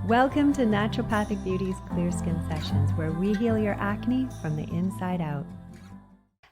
Welcome to Naturopathic Beauty's Clear Skin Sessions, where we heal your acne from the inside out.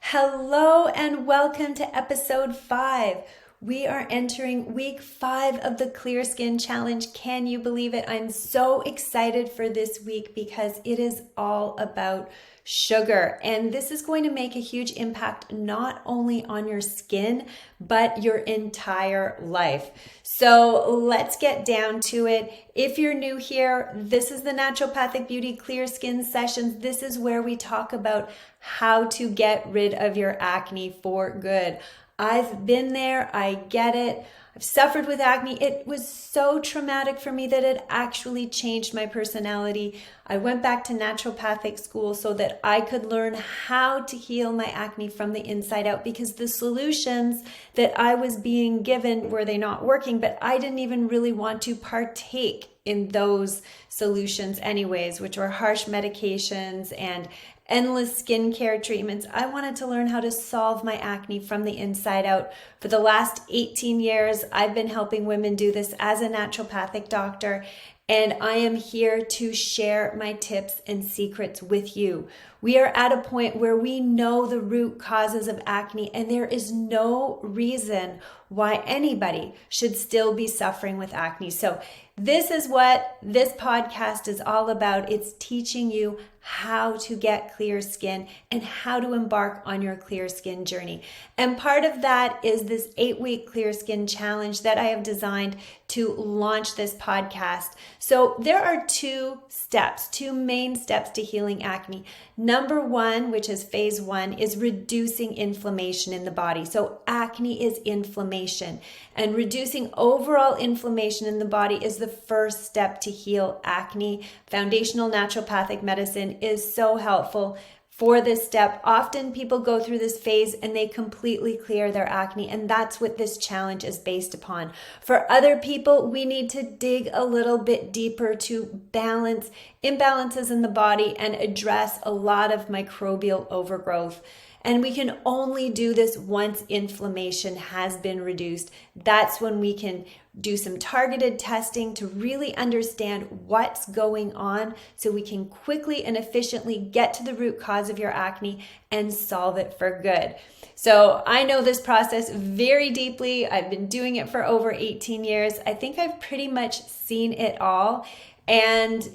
Hello and welcome to episode 5. We are entering week 5 of the Clear Skin Challenge. Can you believe it? I'm so excited for this week because it is all about sugar. And this is going to make a huge impact not only on your skin, but your entire life. So let's get down to it. If you're new here, this is the Naturopathic Beauty Clear Skin Sessions. This is where we talk about how to get rid of your acne for good. I've been there. I get it. I've suffered with acne. It was so traumatic for me that it actually changed my personality. I went back to naturopathic school so that I could learn how to heal my acne from the inside out, because the solutions that I was being given were they not working, but I didn't even really want to partake in those solutions anyways, which were harsh medications and endless skincare treatments. I wanted to learn how to solve my acne from the inside out. For the last 18 years, I've been helping women do this as a naturopathic doctor, and I am here to share my tips and secrets with you. We are at a point where we know the root causes of acne, and there is no reason why anybody should still be suffering with acne. So this is what this podcast is all about. It's teaching you how to get clear skin and how to embark on your clear skin journey. And part of that is this 8-week clear skin challenge that I have designed to launch this podcast. So there are two main steps to healing acne. Number 1, which is phase 1, is reducing inflammation in the body. So acne is inflammation, and reducing overall inflammation in the body is the first step to heal acne. Foundational naturopathic medicine is so helpful for this step. Often people go through this phase and they completely clear their acne, and that's what this challenge is based upon. For other people, we need to dig a little bit deeper to balance imbalances in the body and address a lot of microbial overgrowth. And we can only do this once inflammation has been reduced. That's when we can do some targeted testing to really understand what's going on, so we can quickly and efficiently get to the root cause of your acne and solve it for good. So I know this process very deeply. I've been doing it for over 18 years. I think I've pretty much seen it all. And,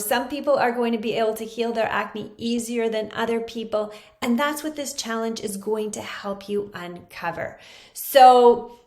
some people are going to be able to heal their acne easier than other people. And that's what this challenge is going to help you uncover. So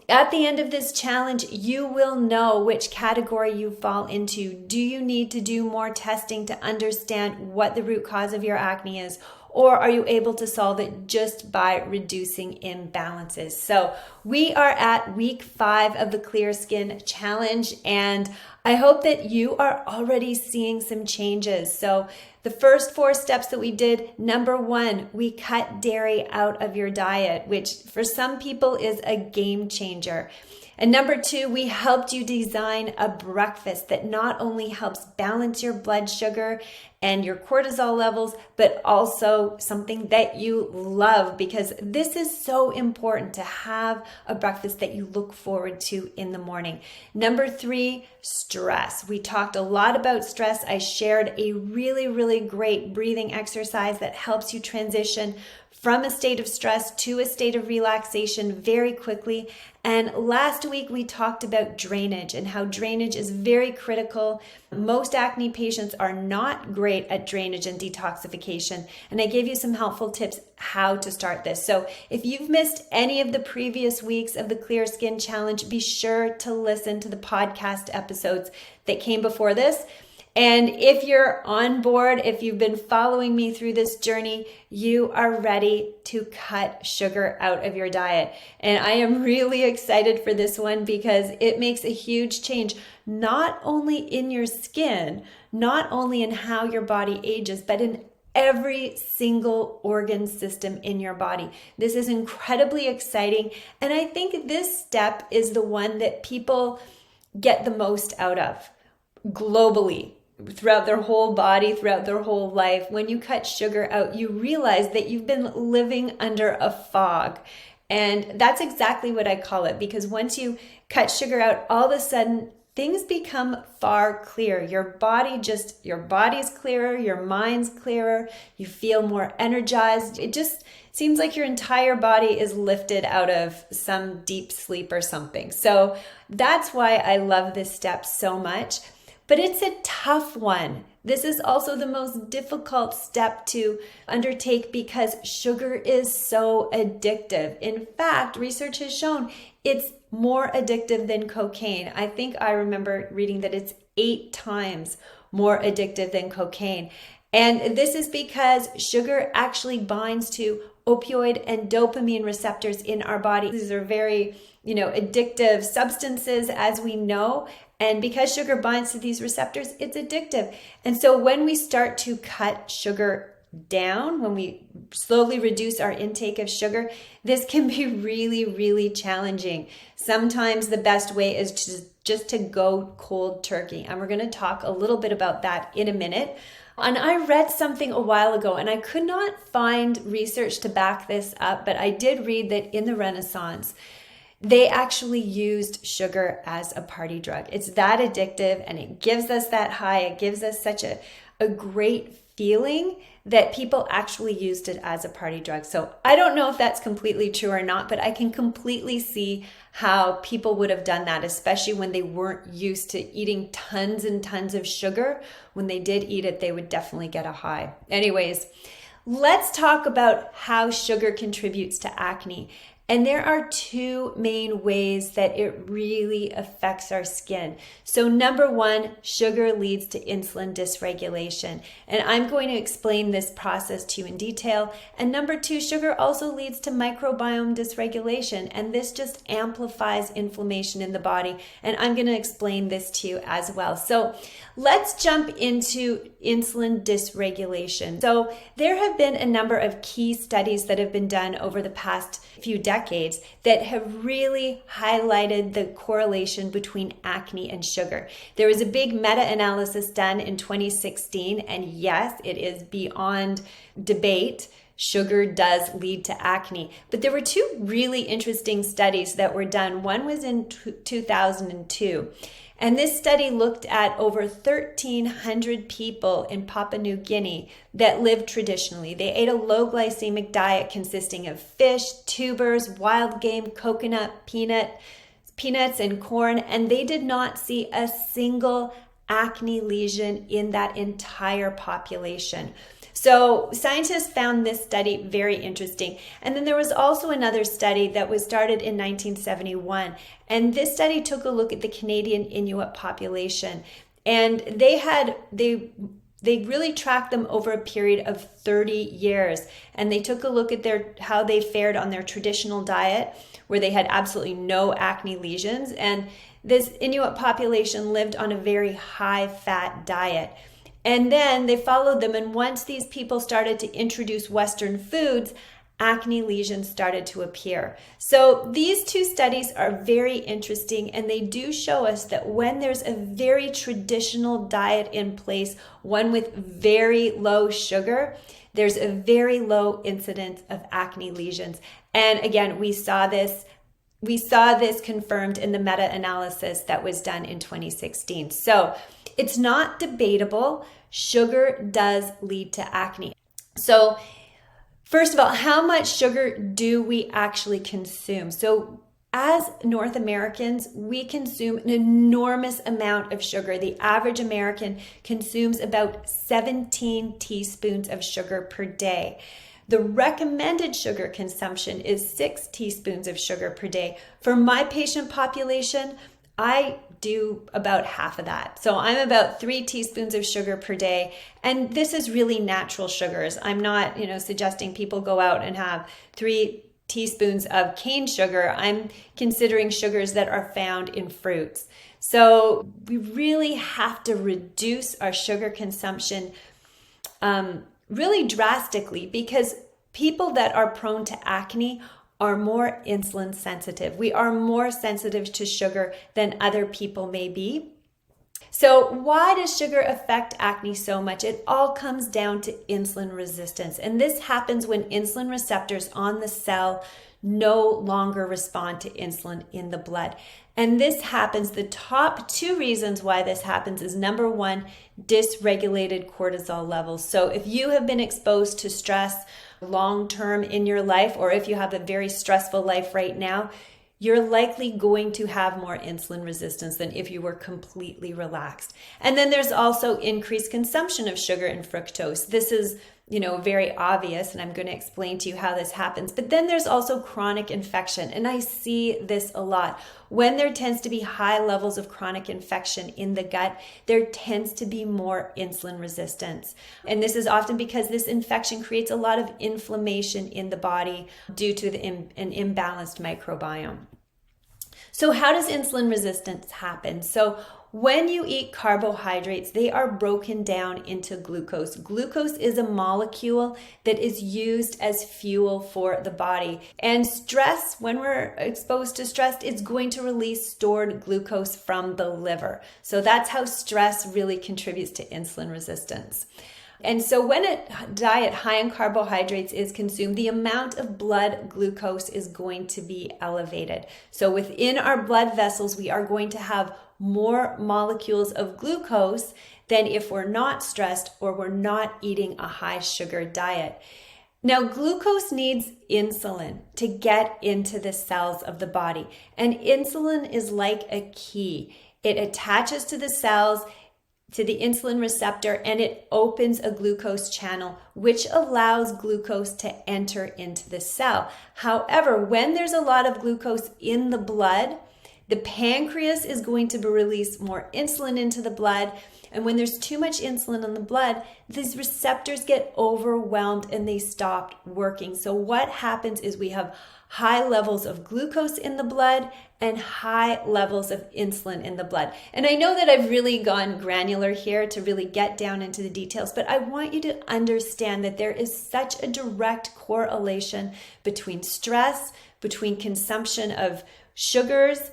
at the end of this challenge, you will know which category you fall into. Do you need to do more testing to understand what the root cause of your acne is? Or are you able to solve it just by reducing imbalances? So we are at week 5 of the Clear Skin Challenge, and I hope that you are already seeing some changes. So the first 4 steps that we did, number 1, we cut dairy out of your diet, which for some people is a game changer. And number 2, we helped you design a breakfast that not only helps balance your blood sugar and your cortisol levels, but also something that you love, because this is so important to have a breakfast that you look forward to in the morning. Number 3, stress. We talked a lot about stress. I shared a really, really great breathing exercise that helps you transition from a state of stress to a state of relaxation very quickly. And last week we talked about drainage and how drainage is very critical. Most acne patients are not great at drainage and detoxification, and I gave you some helpful tips how to start this. So if you've missed any of the previous weeks of the Clear Skin Challenge, be sure to listen to the podcast episodes that came before this. And if you're on board, if you've been following me through this journey, you are ready to cut sugar out of your diet. And I am really excited for this one because it makes a huge change, not only in your skin, not only in how your body ages, but in every single organ system in your body. This is incredibly exciting. And I think this step is the one that people get the most out of globally. Throughout their whole body, throughout their whole life. When you cut sugar out, you realize that you've been living under a fog. And that's exactly what I call it, because once you cut sugar out, all of a sudden things become far clearer. Your body's clearer, your mind's clearer, you feel more energized. It just seems like your entire body is lifted out of some deep sleep or something. So that's why I love this step so much. But it's a tough one. This is also the most difficult step to undertake because sugar is so addictive. In fact, research has shown it's more addictive than cocaine. I think I remember reading that it's 8 times more addictive than cocaine. And this is because sugar actually binds to opioid and dopamine receptors in our body. These are very, addictive substances, as we know. And because sugar binds to these receptors, it's addictive. And so when we start to cut sugar down, when we slowly reduce our intake of sugar, this can be really, really challenging. Sometimes the best way is just to go cold turkey. And we're going to talk a little bit about that in a minute. And I read something a while ago, and I could not find research to back this up, but I did read that in the Renaissance, they actually used sugar as a party drug. It's that addictive, and it gives us that high. It gives us such a great feeling that people actually used it as a party drug. So I don't know if that's completely true or not, but I can completely see how people would have done that, especially when they weren't used to eating tons and tons of sugar. When they did eat it, they would definitely get a high. Anyways, let's talk about how sugar contributes to acne. And there are 2 main ways that it really affects our skin. So number 1, sugar leads to insulin dysregulation. And I'm going to explain this process to you in detail. And number 2, sugar also leads to microbiome dysregulation. And this just amplifies inflammation in the body. And I'm going to explain this to you as well. So let's jump into insulin dysregulation. So there have been a number of key studies that have been done over the past few decades that have really highlighted the correlation between acne and sugar. There was a big meta-analysis done in 2016, and yes, it is beyond debate. Sugar does lead to acne. But there were 2 really interesting studies that were done. One was in 2002. And this study looked at over 1,300 people in Papua New Guinea that lived traditionally. They ate a low glycemic diet consisting of fish, tubers, wild game, coconut, peanuts, and corn, and they did not see a single acne lesion in that entire population. So scientists found this study very interesting. And then there was also another study that was started in 1971. And this study took a look at the Canadian Inuit population. And they really tracked them over a period of 30 years. And they took a look at how they fared on their traditional diet, where they had absolutely no acne lesions. And this Inuit population lived on a very high-fat diet. And then they followed them, and once these people started to introduce Western foods, acne lesions started to appear. So these 2 studies are very interesting, and they do show us that when there's a very traditional diet in place, one with very low sugar, there's a very low incidence of acne lesions. And again, we saw this confirmed in the meta-analysis that was done in 2016. So it's not debatable. Sugar does lead to acne. So first of all, how much sugar do we actually consume? So as North Americans, we consume an enormous amount of sugar. The average American consumes about 17 teaspoons of sugar per day. The recommended sugar consumption is 6 teaspoons of sugar per day. For my patient population, I do about half of that. So I'm about 3 teaspoons of sugar per day. And this is really natural sugars. I'm not, suggesting people go out and have 3 teaspoons of cane sugar. I'm considering sugars that are found in fruits. So we really have to reduce our sugar consumption really drastically, because people that are prone to acne are more insulin sensitive. We are more sensitive to sugar than other people may be. So why does sugar affect acne so much? It all comes down to insulin resistance. And this happens when insulin receptors on the cell no longer respond to insulin in the blood. And this happens, the top two reasons why this happens is number one, dysregulated cortisol levels. So if you have been exposed to stress long-term in your life, or if you have a very stressful life right now, you're likely going to have more insulin resistance than if you were completely relaxed. And then there's also increased consumption of sugar and fructose. This is, very obvious, and I'm going to explain to you how this happens. But then there's also chronic infection, and I see this a lot. When there tends to be high levels of chronic infection in the gut, there tends to be more insulin resistance. And this is often because this infection creates a lot of inflammation in the body due to an imbalanced microbiome. So how does insulin resistance happen? So when you eat carbohydrates, they are broken down into glucose. Glucose is a molecule that is used as fuel for the body. And stress, when we're exposed to stress, it's going to release stored glucose from the liver. So that's how stress really contributes to insulin resistance. And so when a diet high in carbohydrates is consumed, the amount of blood glucose is going to be elevated. So within our blood vessels, we are going to have more molecules of glucose than if we're not stressed or we're not eating a high sugar diet. Now, glucose needs insulin to get into the cells of the body. And insulin is like a key. It attaches to the cells, to the insulin receptor, and it opens a glucose channel, which allows glucose to enter into the cell. However, when there's a lot of glucose in the blood, the pancreas is going to release more insulin into the blood. And when there's too much insulin in the blood, these receptors get overwhelmed and they stop working. So what happens is we have high levels of glucose in the blood and high levels of insulin in the blood. And I know that I've really gone granular here to really get down into the details, but I want you to understand that there is such a direct correlation between stress, between consumption of sugars,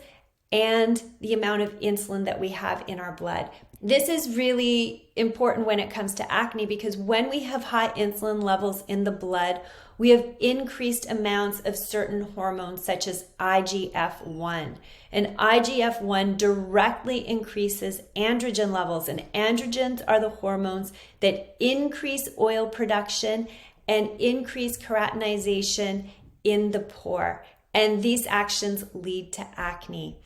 and the amount of insulin that we have in our blood. This is really important when it comes to acne, because when we have high insulin levels in the blood, we have increased amounts of certain hormones such as IGF-1. And IGF-1 directly increases androgen levels. And androgens are the hormones that increase oil production and increase keratinization in the pore. And these actions lead to acne.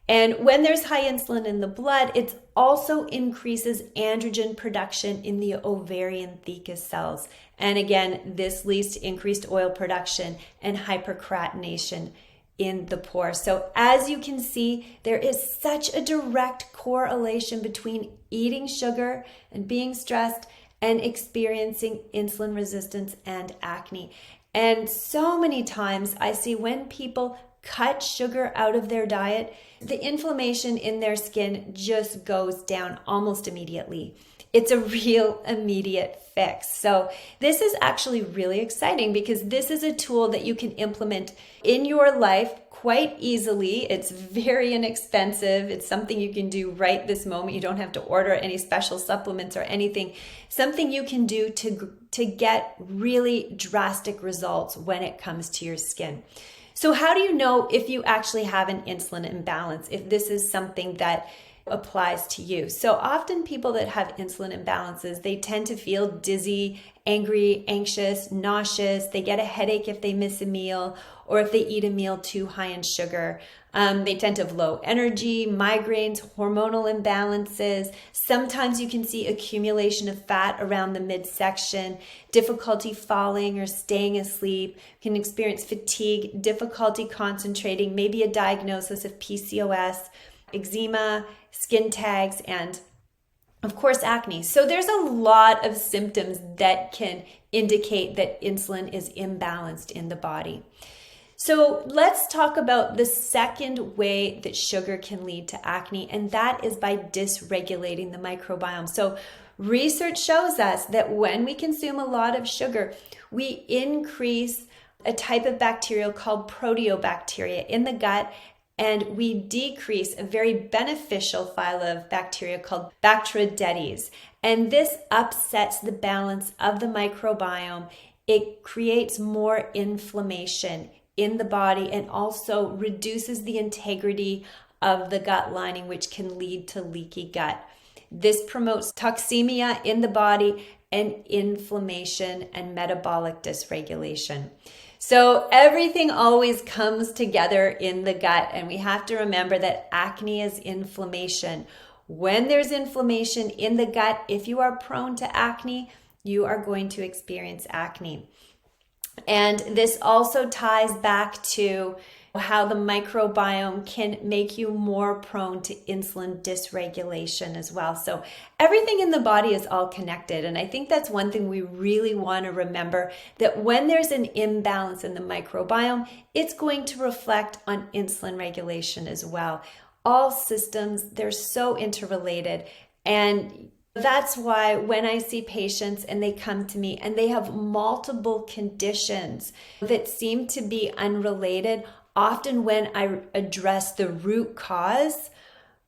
And when there's high insulin in the blood, it also increases androgen production in the ovarian thecus cells. And again, this leads to increased oil production and hyperkeratination in the pore. So as you can see, there is such a direct correlation between eating sugar and being stressed and experiencing insulin resistance and acne. And so many times I see when people cut sugar out of their diet, the inflammation in their skin just goes down almost immediately. It's a real immediate fix. So this is actually really exciting because this is a tool that you can implement in your life quite easily. It's very inexpensive. It's something you can do right this moment. You don't have to order any special supplements or anything. Something you can do to get really drastic results when it comes to your skin. So how do you know if you actually have an insulin imbalance, if this is something that applies to you? So often people that have insulin imbalances, they tend to feel dizzy, angry, anxious, nauseous. They get a headache if they miss a meal or if they eat a meal too high in sugar. They tend to have low energy, migraines, hormonal imbalances. Sometimes you can see accumulation of fat around the midsection, difficulty falling or staying asleep, you can experience fatigue, difficulty concentrating, maybe a diagnosis of PCOS, eczema, skin tags, and of course, acne. So there's a lot of symptoms that can indicate that insulin is imbalanced in the body. So let's talk about the second way that sugar can lead to acne, and that is by dysregulating the microbiome. So research shows us that when we consume a lot of sugar, we increase a type of bacteria called proteobacteria in the gut, and we decrease a very beneficial phyla of bacteria called Bacteroidetes. And this upsets the balance of the microbiome. It creates more inflammation in the body and also reduces the integrity of the gut lining, which can lead to leaky gut. This promotes toxemia in the body and inflammation and metabolic dysregulation. So everything always comes together in the gut, and we have to remember that acne is inflammation. When there's inflammation in the gut, if you are prone to acne, you are going to experience acne. And this also ties back to how the microbiome can make you more prone to insulin dysregulation as well. So everything in the body is all connected. And I think that's one thing we really want to remember, that when there's an imbalance in the microbiome, it's going to reflect on insulin regulation as well. All systems, they're so interrelated. And that's why when I see patients and they come to me and they have multiple conditions that seem to be unrelated, often when I address the root cause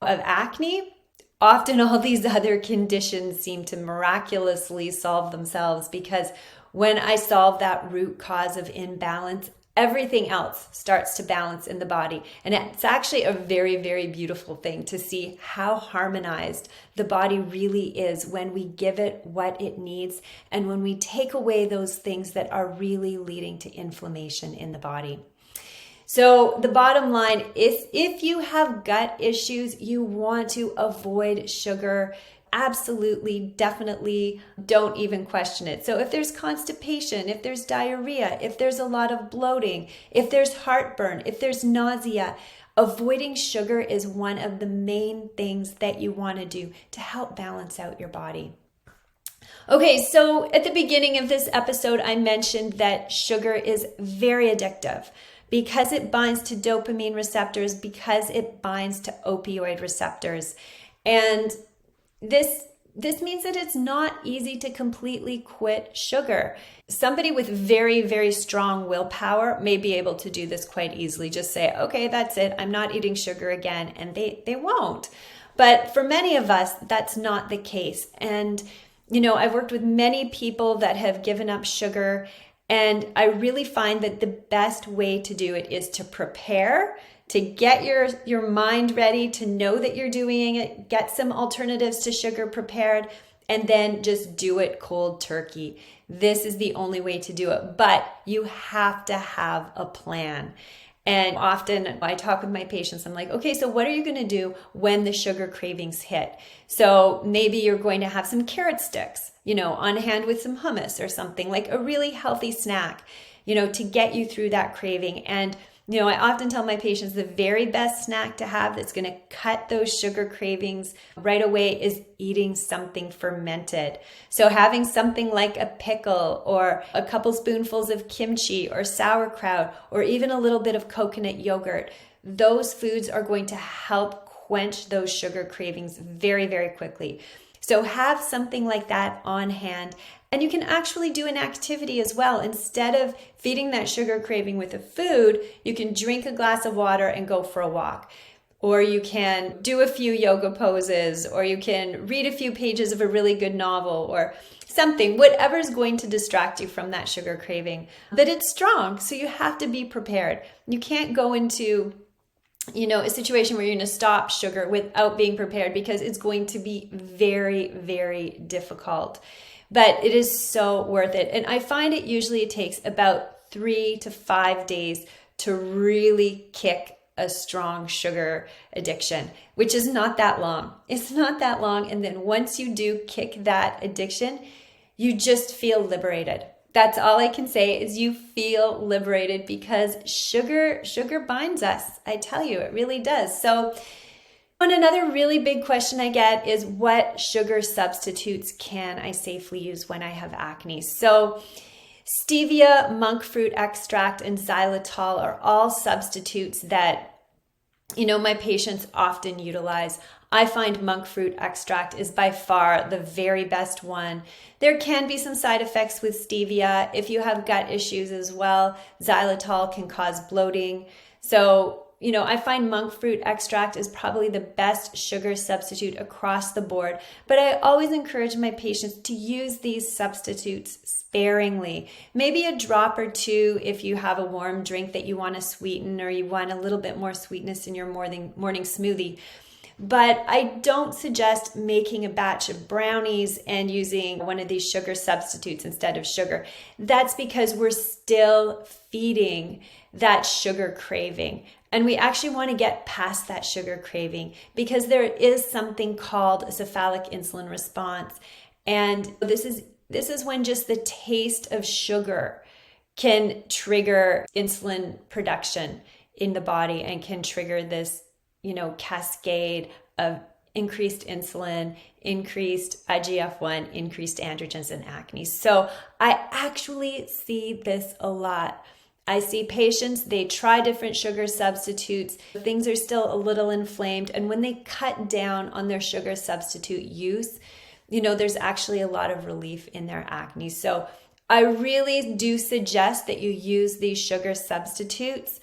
of acne, often all these other conditions seem to miraculously solve themselves, because when I solve that root cause of imbalance, everything else starts to balance in the body. And it's actually a very, very beautiful thing to see how harmonized the body really is when we give it what it needs and when we take away those things that are really leading to inflammation in the body. So the bottom line is, if you have gut issues, you want to avoid sugar. Absolutely, definitely don't even question it. So if there's constipation, if there's diarrhea, if there's a lot of bloating, if there's heartburn, if there's nausea, avoiding sugar is one of the main things that you want to do to help balance out your body. Okay, so at the beginning of this episode, I mentioned that sugar is very addictive because it binds to dopamine receptors, because it binds to opioid receptors. And this means that it's not easy to completely quit sugar. Somebody with very, very strong willpower may be able to do this quite easily. Just say, okay, that's it. I'm not eating sugar again. And they won't. But for many of us, that's not the case. And, I've worked with many people that have given up sugar. And I really find that the best way to do it is to prepare, to get your mind ready, to know that you're doing it, get some alternatives to sugar prepared, and then just do it cold turkey. This is the only way to do it, but you have to have a plan. And often I talk with my patients, I'm like, okay, so what are you going to do when the sugar cravings hit? So maybe you're going to have some carrot sticks, on hand with some hummus or something, like a really healthy snack, to get you through that craving. And I often tell my patients the very best snack to have that's going to cut those sugar cravings right away is eating something fermented. So having something like a pickle or a couple spoonfuls of kimchi or sauerkraut or even a little bit of coconut yogurt, those foods are going to help quench those sugar cravings very, very quickly. So have something like that on hand. And you can actually do an activity as well. Instead of feeding that sugar craving with a food, you can drink a glass of water and go for a walk. Or you can do a few yoga poses, or you can read a few pages of a really good novel or something, whatever's going to distract you from that sugar craving. But it's strong, so you have to be prepared. You can't go into a situation where you're going to stop sugar without being prepared, because it's going to be very, very difficult. But it is so worth it. And I find it takes about 3 to 5 days to really kick a strong sugar addiction, which is not that long. It's not that long. And then once you do kick that addiction, you just feel liberated. That's all I can say, is you feel liberated, because sugar binds us. I tell you, it really does. So, and another really big question I get is, what sugar substitutes can I safely use when I have acne? So stevia, monk fruit extract, and xylitol are all substitutes that, my patients often utilize. I find monk fruit extract is by far the very best one. There can be some side effects with stevia. If you have gut issues as well, xylitol can cause bloating. So I find monk fruit extract is probably the best sugar substitute across the board, but I always encourage my patients to use these substitutes sparingly. Maybe a drop or two if you have a warm drink that you want to sweeten or you want a little bit more sweetness in your morning smoothie. But I don't suggest making a batch of brownies and using one of these sugar substitutes instead of sugar. That's because we're still feeding that sugar craving. And we actually want to get past that sugar craving because there is something called a cephalic insulin response. And this is when just the taste of sugar can trigger insulin production in the body and can trigger this cascade of increased insulin, increased IGF-1, increased androgens and acne. So I actually see this a lot. I see patients, they try different sugar substitutes, things are still a little inflamed, and when they cut down on their sugar substitute use, there's actually a lot of relief in their acne. So I really do suggest that you use these sugar substitutes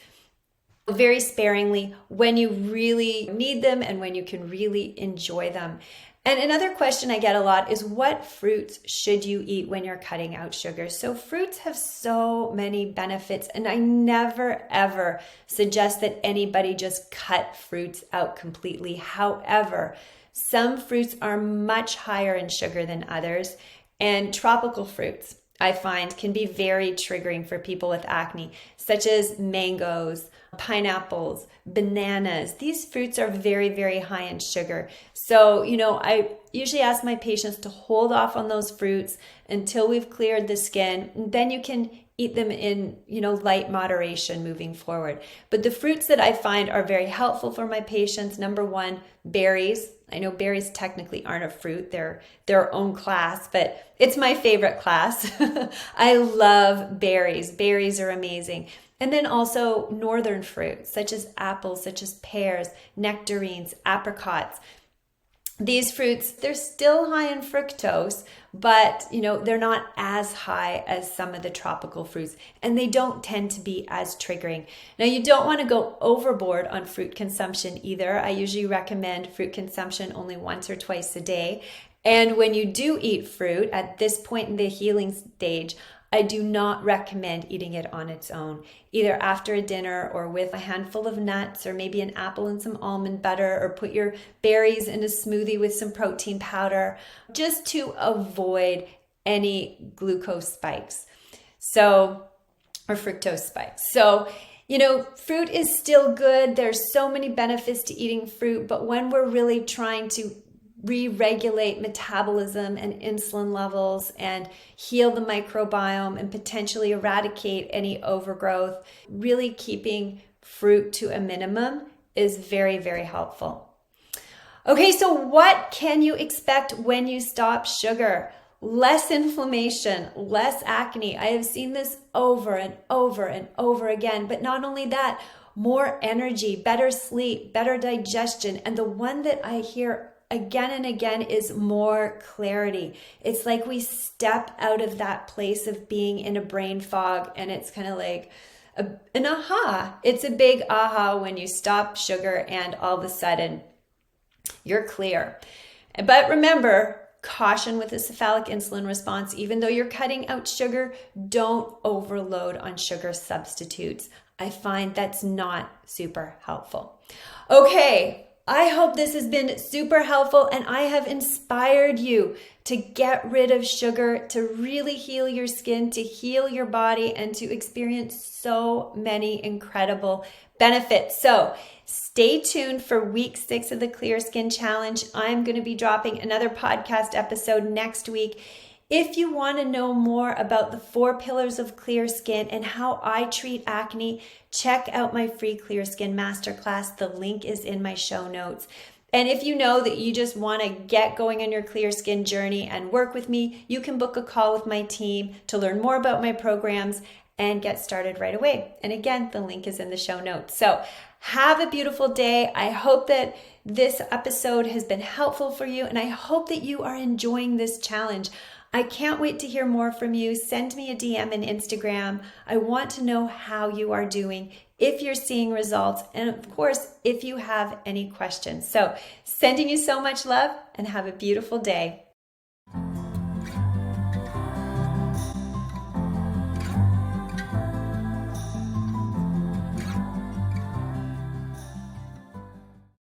very sparingly when you really need them and when you can really enjoy them. And another question I get a lot is, what fruits should you eat when you're cutting out sugar? So fruits have so many benefits, and I never ever suggest that anybody just cut fruits out completely. However, some fruits are much higher in sugar than others, and tropical fruits I find can be very triggering for people with acne, such as mangoes, pineapples, bananas. These fruits are very, very high in sugar. So, I usually ask my patients to hold off on those fruits until we've cleared the skin. Then you can eat them in, light moderation moving forward. But the fruits that I find are very helpful for my patients, number one, berries. I know berries technically aren't a fruit, they're their own class, but it's my favorite class. I love berries. Berries are amazing. And then also northern fruits, such as apples, such as pears, nectarines, apricots. These fruits, they're still high in fructose, but they're not as high as some of the tropical fruits, and they don't tend to be as triggering. Now, you don't want to go overboard on fruit consumption either. I usually recommend fruit consumption only once or twice a day. And when you do eat fruit at this point in the healing stage, I do not recommend eating it on its own, either after a dinner or with a handful of nuts or maybe an apple and some almond butter, or put your berries in a smoothie with some protein powder, just to avoid any glucose spikes. Or fructose spikes. So, fruit is still good. There's so many benefits to eating fruit, but when we're really trying to re-regulate metabolism and insulin levels and heal the microbiome and potentially eradicate any overgrowth, really keeping fruit to a minimum is very, very helpful. Okay, so what can you expect when you stop sugar? Less inflammation, less acne. I have seen this over and over and over again, but not only that, more energy, better sleep, better digestion, and the one that I hear again and again is more clarity. It's like we step out of that place of being in a brain fog, and it's kind of like an aha. It's a big aha when you stop sugar and all of a sudden you're clear. But remember, caution with the cephalic insulin response. Even though you're cutting out sugar, don't overload on sugar substitutes. I find that's not super helpful. Okay, I hope this has been super helpful and I have inspired you to get rid of sugar, to really heal your skin, to heal your body, and to experience so many incredible benefits. So stay tuned for week 6 of the Clear Skin Challenge. I'm going to be dropping another podcast episode next week. If you want to know more about the 4 pillars of clear skin and how I treat acne, check out my free Clear Skin Masterclass. The link is in my show notes. And if you know that you just want to get going on your clear skin journey and work with me, you can book a call with my team to learn more about my programs and get started right away. And again, the link is in the show notes. So have a beautiful day. I hope that this episode has been helpful for you, and I hope that you are enjoying this challenge. I can't wait to hear more from you. Send me a DM in Instagram. I want to know how you are doing, if you're seeing results, and of course, if you have any questions. So, sending you so much love and have a beautiful day.